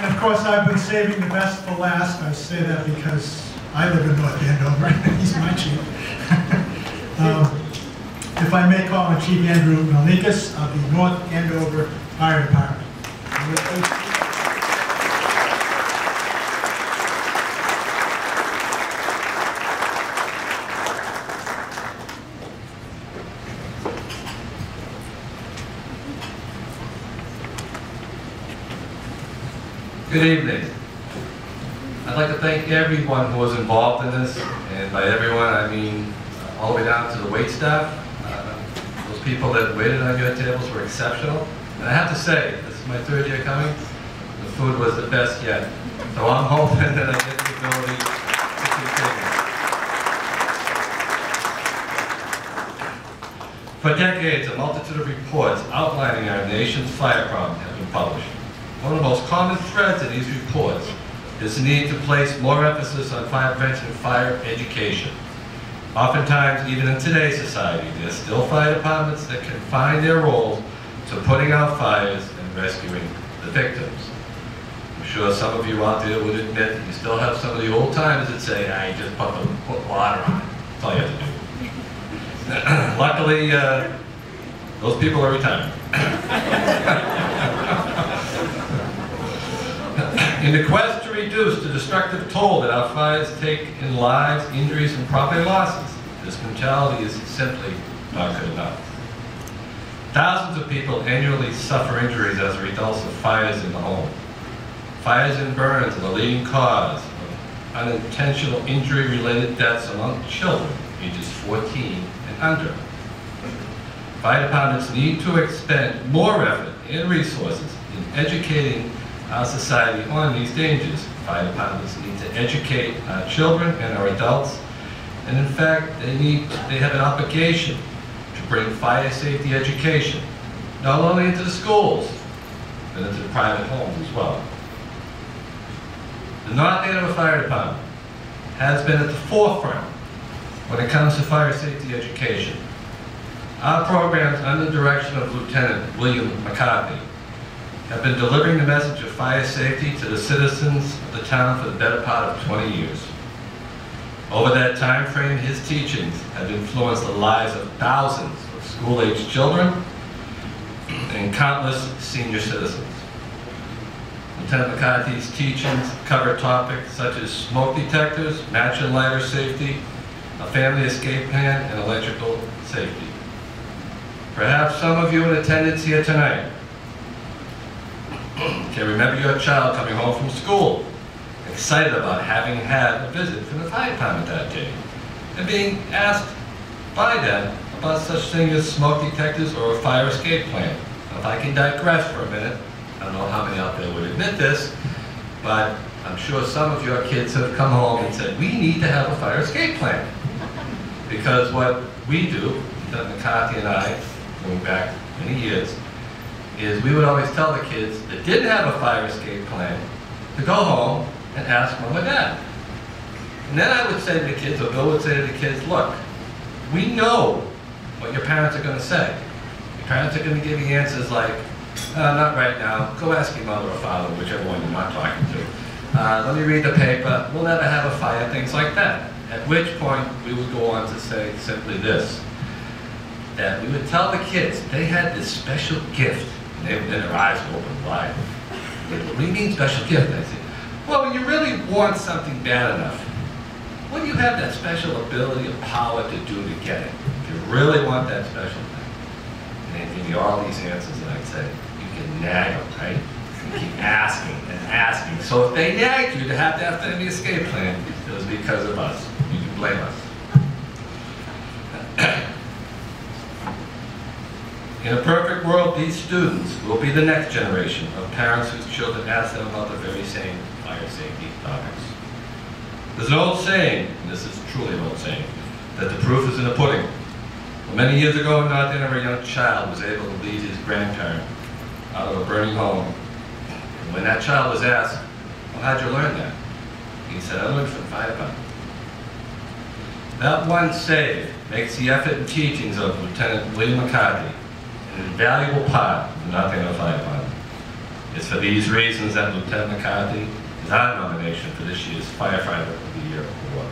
And of course, I've been saving the best for last. I say that because I live in North Andover. He's my chief. If I may call on Chief Andrew Melnikas of the North Andover Fire Department. Good evening. I'd like to thank everyone who was involved in this, and by everyone I mean all the way down to the wait staff. Those people that waited on your tables were exceptional. And I have to say, this is my third year coming, the food was the best yet. So I'm hoping that I get the ability to continue. For decades, a multitude of reports outlining our nation's fire problem have been published. One of the most common threads in these reports is the need to place more emphasis on fire prevention and fire education. Oftentimes, even in today's society, there are still fire departments that confine their roles to putting out fires and rescuing the victims. I'm sure some of you out there would admit that you still have some of the old timers that say, "I just put water on it." That's all you have to do. Luckily, those people are retired. In the quest to reduce the destructive toll that our fires take in lives, injuries, and property losses, this mentality is simply not good enough. Thousands of people annually suffer injuries as a result of fires in the home. Fires and burns are the leading cause of unintentional injury-related deaths among children ages 14 and under. Fire departments need to expend more effort and resources in educating our society on these dangers. Fire departments need to educate our children and our adults, and in fact, they have an obligation to bring fire safety education, not only into the schools, but into the private homes as well. The North Andover Fire Department has been at the forefront when it comes to fire safety education. Our programs, under the direction of Lieutenant William McCarthy, have been delivering the message of fire safety to the citizens of the town for the better part of 20 years. Over that time frame, his teachings have influenced the lives of thousands of school-aged children and countless senior citizens. Lieutenant McCarthy's teachings cover topics such as smoke detectors, match and lighter safety, a family escape plan, and electrical safety. Perhaps some of you in attendance here tonight can remember your child coming home from school, excited about having had a visit from the fire department that day, and being asked by them about such things as smoke detectors or a fire escape plan. Now, if I can digress for a minute, I don't know how many out there would admit this, but I'm sure some of your kids have come home and said, we need to have a fire escape plan. Because what we do, Lieutenant McCarthy and I, going back many years, is we would always tell the kids that didn't have a fire escape plan to go home and ask mom or dad. And then I would say to the kids, or Bill would say to the kids, look, we know what your parents are going to say. Your parents are going to give you answers like, not right now, go ask your mother or father, whichever one you're not talking to. Let me read the paper, we'll never have a fire, things like that. At which point we would go on to say simply this, that we would tell the kids they had this special gift. And their eyes would open wide. What do you mean special gift? I said, well, when you really want something bad enough, what do you have that special ability or power to do to get it? If you really want that special thing. And they'd give you all these answers, and I'd say, you can nag them, right? You keep asking and asking. So if they nagged you to have the escape plan, it was because of us. You can blame us. In a perfect world, these students will be the next generation of parents whose children ask them about the very same fire safety topics. There's an old saying, and this is truly an old saying, that the proof is in the pudding. Well, many years ago in North Andover, a young child was able to lead his grandparent out of a burning home. And when that child was asked, well, how'd you learn that? He said, I learned from the fire department. That one save makes the effort and teachings of Lieutenant William McCarthy an invaluable part of the North Andover Fire Department. It's for these reasons that Lieutenant McCarthy is our nomination for this year's Firefighter of the Year award.